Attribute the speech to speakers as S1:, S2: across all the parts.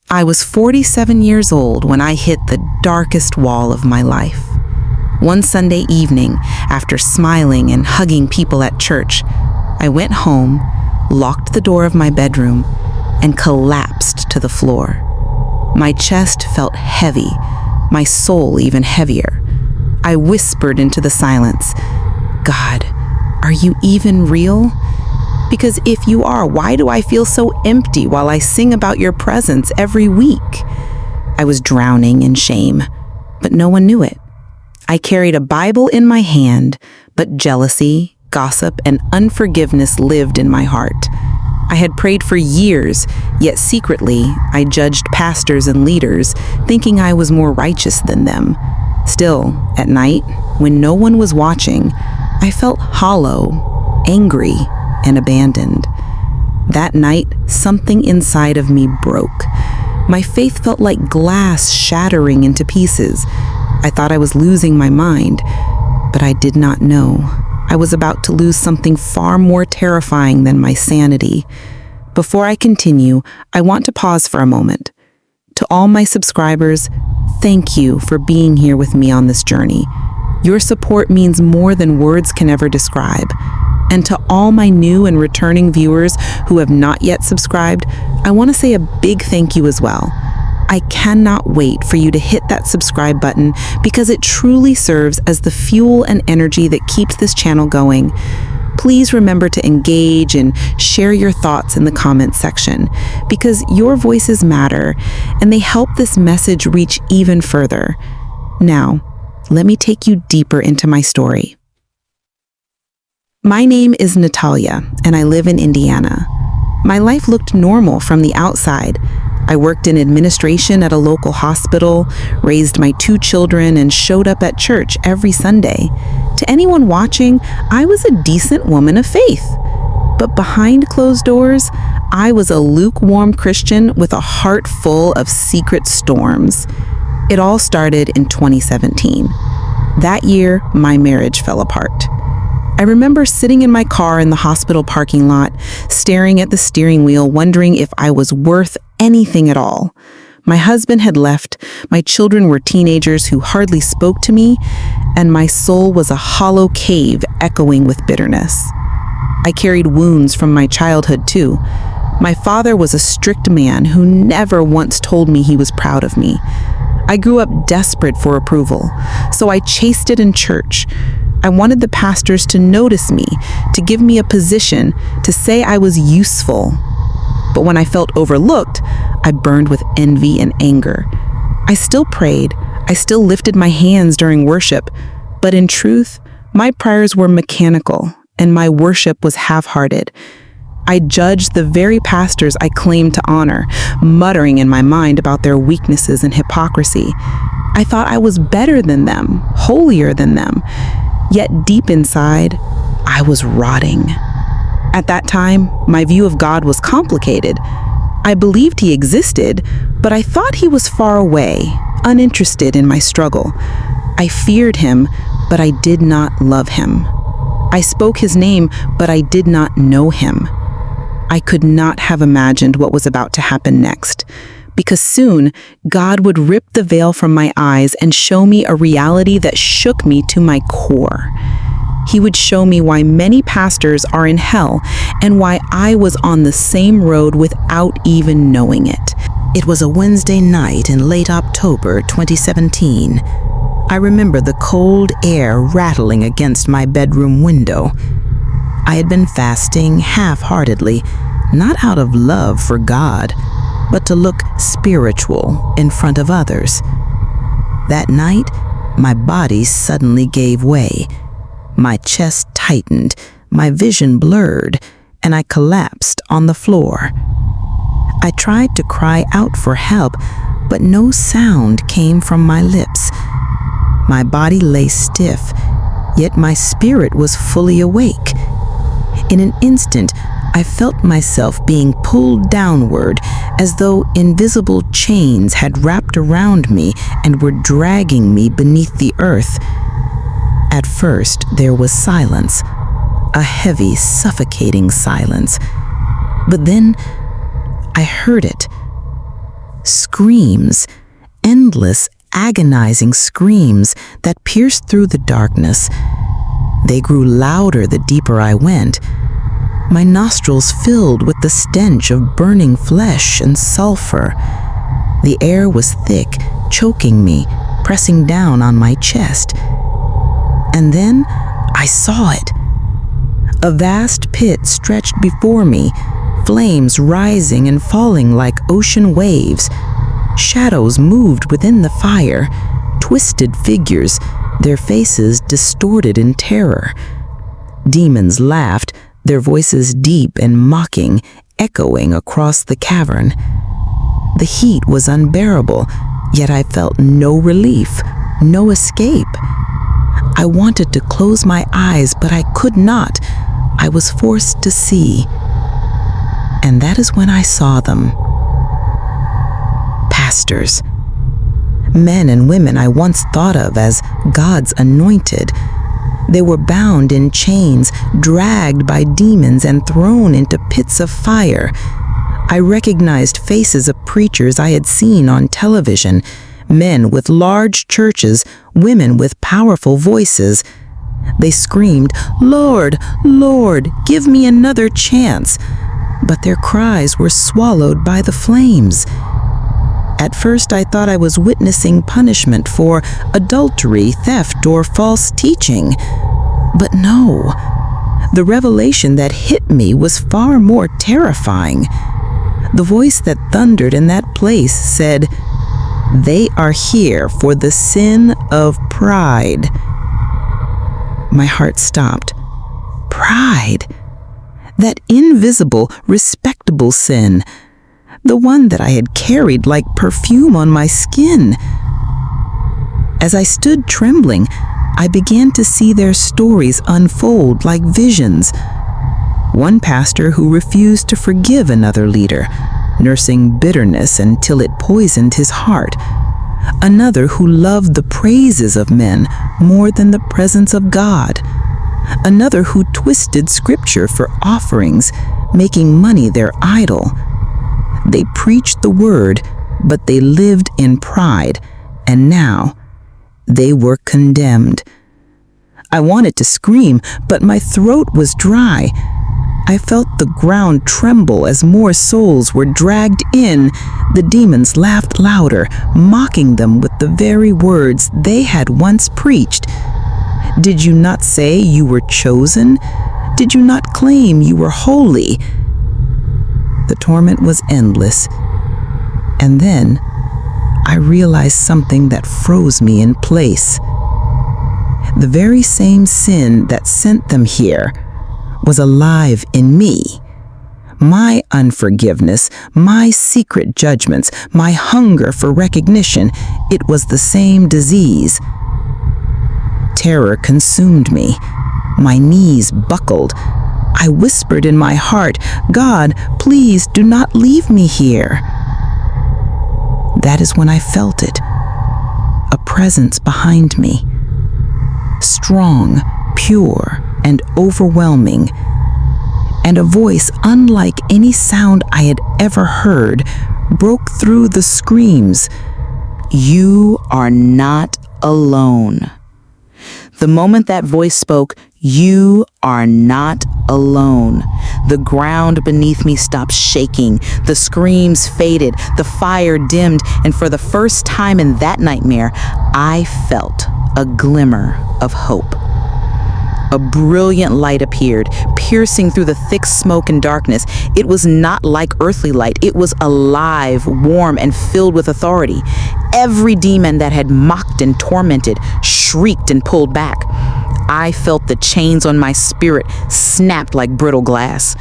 S1: I was 47 years old when I hit the darkest wall of my life. One Sunday evening, after smiling and hugging people at church, I went home, locked the door of my bedroom, and collapsed to the floor. My chest felt heavy, my soul even heavier. I whispered into the silence, "God, are you even real? Because if you are, why do I feel so empty while I sing about your presence every week?" I was drowning in shame, but no one knew it. I carried a Bible in my hand, but jealousy, gossip, and unforgiveness lived in my heart. I had prayed for years, yet secretly I judged pastors and leaders, thinking I was more righteous than them. Still, at night, when no one was watching, I felt hollow, angry, and abandoned. That night, something inside of me broke. My faith felt like glass shattering into pieces. I thought I was losing my mind, but I did not know. I was about to lose something far more terrifying than my sanity. Before I continue, I want to pause for a moment. To all my subscribers, thank you for being here with me on this journey. Your support means more than words can ever describe. And to all my new and returning viewers who have not yet subscribed, I want to say a big thank you as well. I cannot wait for you to hit that subscribe button because it truly serves as the fuel and energy that keeps this channel going. Please remember to engage and share your thoughts in the comments section because your voices matter and they help this message reach even further. Now, let me take you deeper into my story. My name is Natalia and I live in Indiana. My life looked normal from the outside. I worked in administration at a local hospital, raised my 2 children, and showed up at church every Sunday. To anyone watching, I was a decent woman of faith. But behind closed doors, I was a lukewarm Christian with a heart full of secret storms. It all started in 2017. That year, my marriage fell apart. I remember sitting in my car in the hospital parking lot, staring at the steering wheel, wondering if I was worth anything at all. My husband had left, my children were teenagers who hardly spoke to me, and my soul was a hollow cave echoing with bitterness. I carried wounds from my childhood too. My father was a strict man who never once told me he was proud of me. I grew up desperate for approval, so I chased it in church. I wanted the pastors to notice me, to give me a position, to say I was useful. But when I felt overlooked, I burned with envy and anger. I still prayed, I still lifted my hands during worship, but in truth, my prayers were mechanical and my worship was half-hearted. I judged the very pastors I claimed to honor, muttering in my mind about their weaknesses and hypocrisy. I thought I was better than them, holier than them. Yet deep inside, I was rotting. At that time, my view of God was complicated. I believed he existed, but I thought he was far away, uninterested in my struggle. I feared him, but I did not love him. I spoke his name, but I did not know him. I could not have imagined what was about to happen next, because soon God would rip the veil from my eyes and show me a reality that shook me to my core. He would show me why many pastors are in hell and why I was on the same road without even knowing it.
S2: It was a Wednesday night in late October 2017. I remember the cold air rattling against my bedroom window. I had been fasting half-heartedly, not out of love for God, but to look spiritual in front of others. That night, my body suddenly gave way. My chest tightened, my vision blurred, and I collapsed on the floor. I tried to cry out for help, but no sound came from my lips. My body lay stiff, yet my spirit was fully awake. In an instant, I felt myself being pulled downward as though invisible chains had wrapped around me and were dragging me beneath the earth. At first, there was silence, a heavy, suffocating silence. But then I heard it. Screams, endless, agonizing screams that pierced through the darkness. They grew louder the deeper I went. My nostrils filled with the stench of burning flesh and sulfur. The air was thick, choking me, pressing down on my chest. And then I saw it. A vast pit stretched before me, flames rising and falling like ocean waves. Shadows moved within the fire, twisted figures, their faces distorted in terror. Demons laughed, their voices deep and mocking, echoing across the cavern. The heat was unbearable, yet I felt no relief, no escape. I wanted to close my eyes, but I could not. I was forced to see. And that is when I saw them. Pastors. Men and women I once thought of as God's anointed. They were bound in chains, dragged by demons, and thrown into pits of fire. I recognized faces of preachers I had seen on television, men with large churches, women with powerful voices. They screamed, "Lord, Lord, give me another chance." But their cries were swallowed by the flames. At first, I thought I was witnessing punishment for adultery, theft, or false teaching. But no, the revelation that hit me was far more terrifying. The voice that thundered in that place said, "They are here for the sin of pride." My heart stopped. Pride. That invisible, respectable sin. The one that I had carried like perfume on my skin. As I stood trembling, I began to see their stories unfold like visions. One pastor who refused to forgive another leader, nursing bitterness until it poisoned his heart. Another who loved the praises of men more than the presence of God. Another who twisted scripture for offerings, making money their idol. They preached the word, but they lived in pride, and now they were condemned. I wanted to scream, but my throat was dry. I felt the ground tremble as more souls were dragged in. The demons laughed louder, mocking them with the very words they had once preached. Did you not say you were chosen? Did you not claim you were holy? The torment was endless. And then I realized something that froze me in place. The very same sin that sent them here was alive in me. My unforgiveness, my secret judgments, my hunger for recognition, it was the same disease. Terror consumed me. My knees buckled. I whispered in my heart, "God, please do not leave me here." That is when I felt it. A presence behind me. Strong, pure, and overwhelming. And a voice unlike any sound I had ever heard broke through the screams. "You are not alone." The moment that voice spoke, "You are not alone," the ground beneath me stopped shaking, the screams faded, the fire dimmed, and for the first time in that nightmare, I felt a glimmer of hope. A brilliant light appeared, piercing through the thick smoke and darkness. It was not like earthly light. It was alive, warm, and filled with authority. Every demon that had mocked and tormented shrieked and pulled back. I felt the chains on my spirit snapped like brittle glass.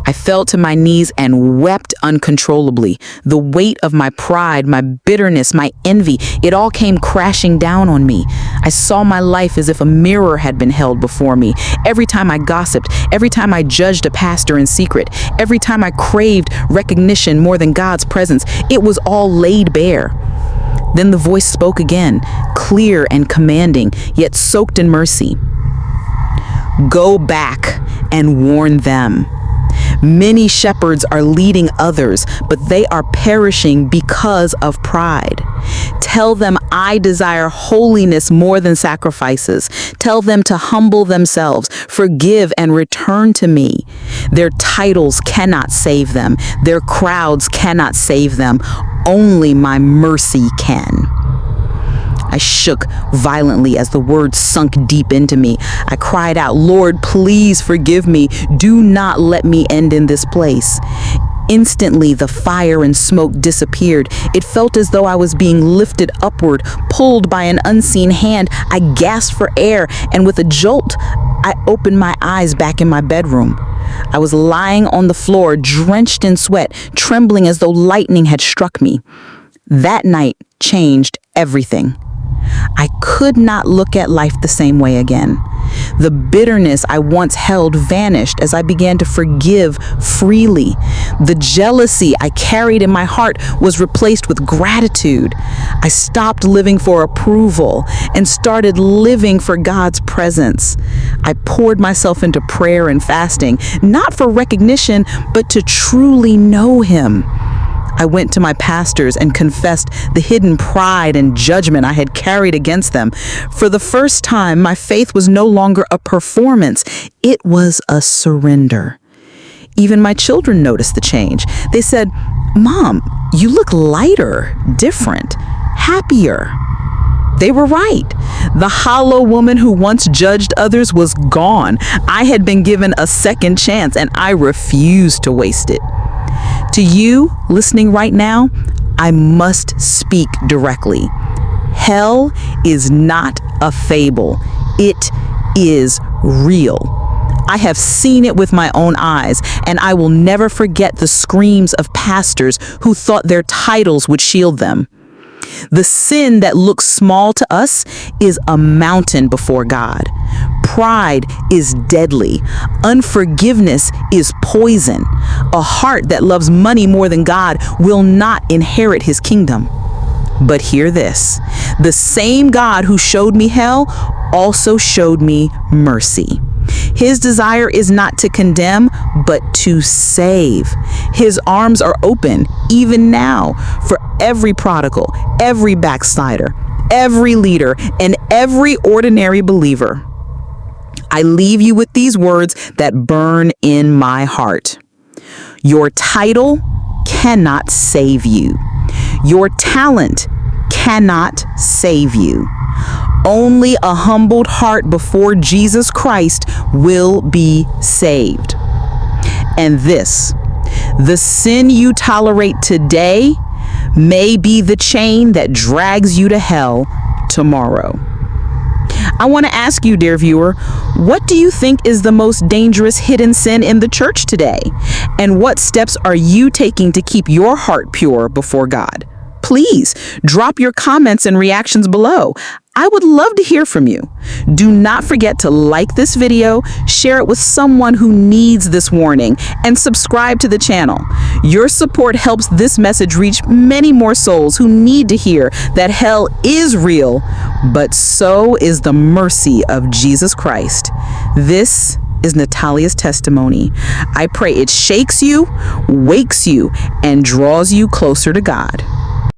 S2: I fell to my knees and wept uncontrollably. The weight of my pride, my bitterness, my envy, it all came crashing down on me. I saw my life as if a mirror had been held before me. Every time I gossiped, every time I judged a pastor in secret, every time I craved recognition more than God's presence, it was all laid bare. Then the voice spoke again, clear and commanding, yet soaked in mercy. "Go back and warn them.
S1: Many shepherds are leading others, but they are perishing because of pride. Tell them I desire holiness more than sacrifices. Tell them to humble themselves, forgive, and return to me. Their titles cannot save them. Their crowds cannot save them. Only my mercy can. I shook violently as the words sunk deep into me. I cried out, Lord, please forgive me. Do not let me end in this place. Instantly, the fire and smoke disappeared. It felt as though I was being lifted upward, pulled by an unseen hand. I gasped for air, and with a jolt, I opened my eyes back in my bedroom. I was lying on the floor, drenched in sweat, trembling as though lightning had struck me. That night changed everything. I could not look at life the same way again. The bitterness I once held vanished as I began to forgive freely. The jealousy I carried in my heart was replaced with gratitude. I stopped living for approval and started living for God's presence. I poured myself into prayer and fasting, not for recognition, but to truly know Him. I went to my pastors and confessed the hidden pride and judgment I had carried against them. For the first time, my faith was no longer a performance. It was a surrender. Even my children noticed the change. They said, Mom, you look lighter, different, happier. They were right. The hollow woman who once judged others was gone. I had been given a second chance, and I refused to waste it. To you, listening right now, I must speak directly. Hell is not a fable. It is real. I have seen it with my own eyes, and I will never forget the screams of pastors who thought their titles would shield them. The sin that looks small to us is a mountain before God. Pride is deadly. Unforgiveness is poison. A heart that loves money more than God will not inherit His kingdom. But hear this, the same God who showed me hell also showed me mercy. His desire is not to condemn, but to save. His arms are open, even now, for every prodigal, every backslider, every leader, and every ordinary believer. I leave you with these words that burn in my heart. Your title cannot save you. Your talent cannot save you. Only a humbled heart before Jesus Christ will be saved. And this, the sin you tolerate today may be the chain that drags you to hell tomorrow. I want to ask you, dear viewer, what do you think is the most dangerous hidden sin in the church today? And what steps are you taking to keep your heart pure before God? Please drop your comments and reactions below. I would love to hear from you. Do not forget to like this video, share it with someone who needs this warning, and subscribe to the channel. Your support helps this message reach many more souls who need to hear that hell is real, but so is the mercy of Jesus Christ. This is Natalia's testimony. I pray it shakes you, wakes you, and draws you closer to God.